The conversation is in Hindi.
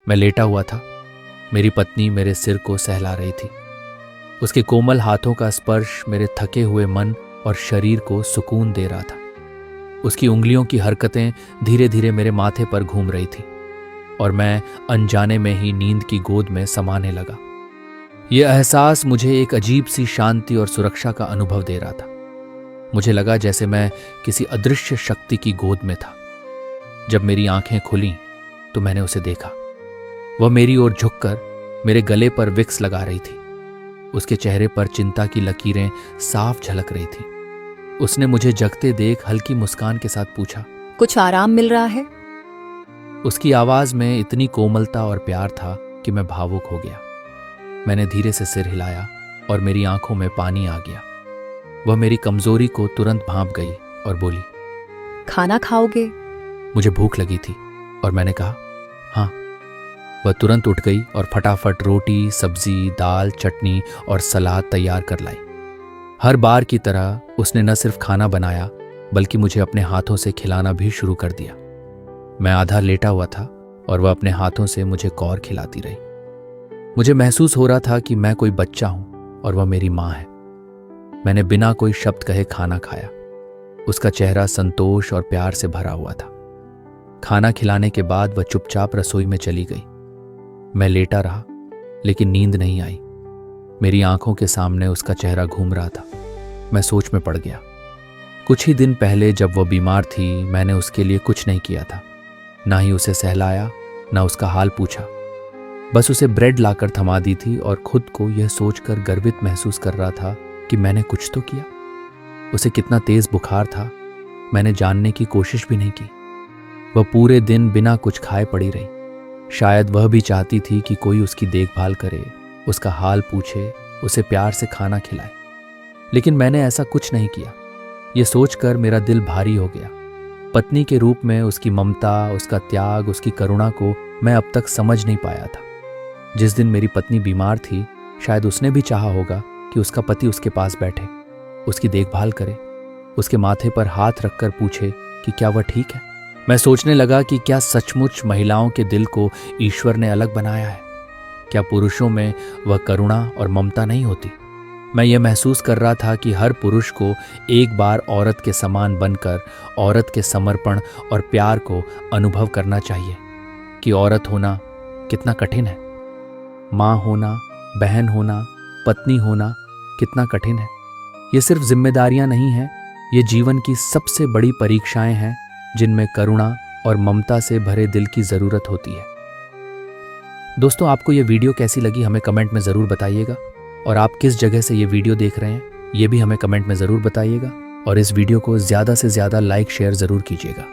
मैं लेटा हुआ था। मेरी पत्नी मेरे सिर को सहला रही थी। उसके कोमल हाथों का स्पर्श मेरे थके हुए मन और शरीर को सुकून दे रहा था। उसकी उंगलियों की हरकतें धीरे धीरे मेरे माथे पर घूम रही थी और मैं अनजाने में ही नींद की गोद में समाने लगा। यह एहसास मुझे एक अजीब सी शांति और सुरक्षा का अनुभव दे रहा था। मुझे लगा जैसे मैं किसी अदृश्य शक्ति की गोद में था। जब मेरी आंखें खुलीं तो मैंने उसे देखा। वह मेरी ओर झुककर मेरे गले पर विक्स लगा रही थी। उसके चेहरे पर चिंता की लकीरें साफ झलक रही थी। उसने मुझे जगते देख हल्की मुस्कान के साथ पूछा, कुछ आराम मिल रहा है? उसकी आवाज में इतनी कोमलता और प्यार था कि मैं भावुक हो गया। मैंने धीरे से सिर हिलाया और मेरी आंखों में पानी आ गया। वह मेरी कमजोरी को तुरंत भांप गई और बोली, खाना खाओगे? मुझे भूख लगी थी और मैंने कहा, हाँ। वह तुरंत उठ गई और फटाफट रोटी, सब्जी, दाल, चटनी और सलाद तैयार कर लाई। हर बार की तरह उसने न सिर्फ खाना बनाया बल्कि मुझे अपने हाथों से खिलाना भी शुरू कर दिया। मैं आधा लेटा हुआ था और वह अपने हाथों से मुझे कौर खिलाती रही। मुझे महसूस हो रहा था कि मैं कोई बच्चा हूं और वह मेरी माँ है। मैंने बिना कोई शब्द कहे खाना खाया। उसका चेहरा संतोष और प्यार से भरा हुआ था। खाना खिलाने के बाद वह चुपचाप रसोई में चली गई। मैं लेटा रहा लेकिन नींद नहीं आई। मेरी आंखों के सामने उसका चेहरा घूम रहा था। मैं सोच में पड़ गया। कुछ ही दिन पहले जब वह बीमार थी मैंने उसके लिए कुछ नहीं किया था। ना ही उसे सहलाया, ना उसका हाल पूछा। बस उसे ब्रेड लाकर थमा दी थी और खुद को यह सोचकर गर्वित महसूस कर रहा था कि मैंने कुछ तो किया। उसे कितना तेज बुखार था मैंने जानने की कोशिश भी नहीं की। वह पूरे दिन बिना कुछ खाए पड़ी रही। शायद वह भी चाहती थी कि कोई उसकी देखभाल करे, उसका हाल पूछे, उसे प्यार से खाना खिलाए। लेकिन मैंने ऐसा कुछ नहीं किया। यह सोचकर मेरा दिल भारी हो गया। पत्नी के रूप में उसकी ममता, उसका त्याग, उसकी करुणा को मैं अब तक समझ नहीं पाया था। जिस दिन मेरी पत्नी बीमार थी शायद उसने भी चाहा होगा कि उसका पति उसके पास बैठे, उसकी देखभाल करे, उसके माथे पर हाथ रखकर पूछे कि क्या वह ठीक है। मैं सोचने लगा कि क्या सचमुच महिलाओं के दिल को ईश्वर ने अलग बनाया है? क्या पुरुषों में वह करुणा और ममता नहीं होती? मैं यह महसूस कर रहा था कि हर पुरुष को एक बार औरत के समान बनकर औरत के समर्पण और प्यार को अनुभव करना चाहिए कि औरत होना कितना कठिन है, माँ होना, बहन होना, पत्नी होना कितना कठिन है। ये सिर्फ जिम्मेदारियां नहीं हैं, ये जीवन की सबसे बड़ी परीक्षाएं हैं जिनमें करुणा और ममता से भरे दिल की जरूरत होती है। दोस्तों, आपको ये वीडियो कैसी लगी हमें कमेंट में ज़रूर बताइएगा और आप किस जगह से ये वीडियो देख रहे हैं ये भी हमें कमेंट में ज़रूर बताइएगा और इस वीडियो को ज़्यादा से ज़्यादा लाइक शेयर ज़रूर कीजिएगा।